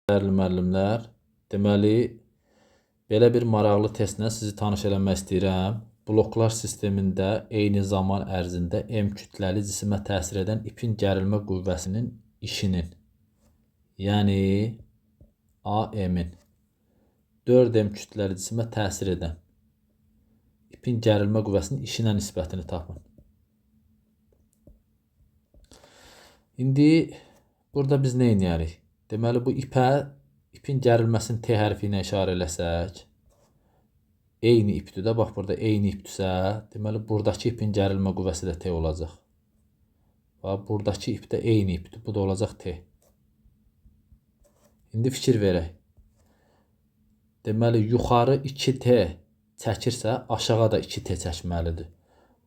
Dəyərli müəllimlər, deməli, belə bir maraqlı testlə sizi tanış eləmək istəyirəm. Bloklar sistemində eyni zaman ərzində M kütləli cisimə təsir edən ipin gərilmə qüvvəsinin işinin, yəni AM-in 4M kütləli cisimə təsir edən ipin gərilmə qüvvəsinin işinə nisbətini tapın. İndi burada biz nə edərik? Deməli, bu ipin gərilməsini T hərfi ilə işarə eləsək, eyni ipdir də, bax burada eyni ipdirsə, deməli, buradakı ipin gərilmə qüvvəsi də T olacaq. Bax, buradakı ip də eyni ipdir, bu da olacaq T. İndi fikir verək. Deməli, yuxarı 2T çəkirsə, aşağı da 2T çəkməlidir.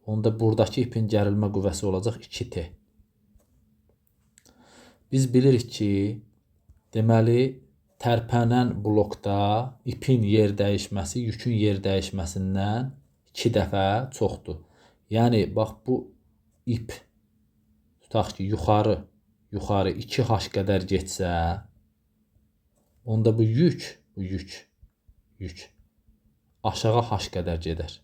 Onda buradakı ipin gərilmə qüvvəsi olacaq 2T. Biz bilirik ki, deməli, tərpənən blokda ipin yer dəyişməsi yükün yer dəyişməsindən 2 dəfə çoxdur. Yəni, bax, bu ip, tutaq ki, yuxarı 2H qədər getsə, onda bu yük aşağı H qədər gedər.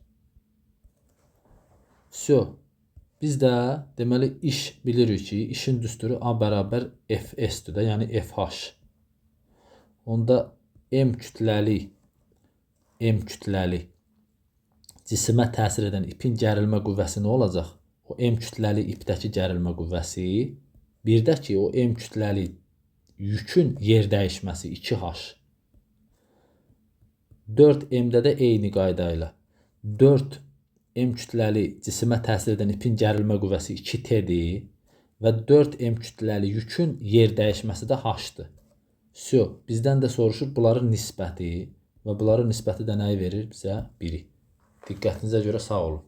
Biz də deməli iş bilirik ki, işin düsturu A bərabər FS-dir də, yəni FH. Onda M kütləli cisimə təsir edən ipin gərilmə qüvvəsi nə olacaq? O M kütləli ipdəki gərilmə qüvvəsi, bir də ki, o M kütləli yükün yer dəyişməsi 2H. 4M-də də eyni qayda ilə 4M kütləli cisimə təsir edən ipin gərilmə qüvvəsi 2T-dir və 4M kütləli yükün yer dəyişməsi də H-dır. Bizdən də soruşur bunların nisbəti və bunların nisbəti də nəyi verir bizə? 1-i. Diqqətinizə görə sağ olun.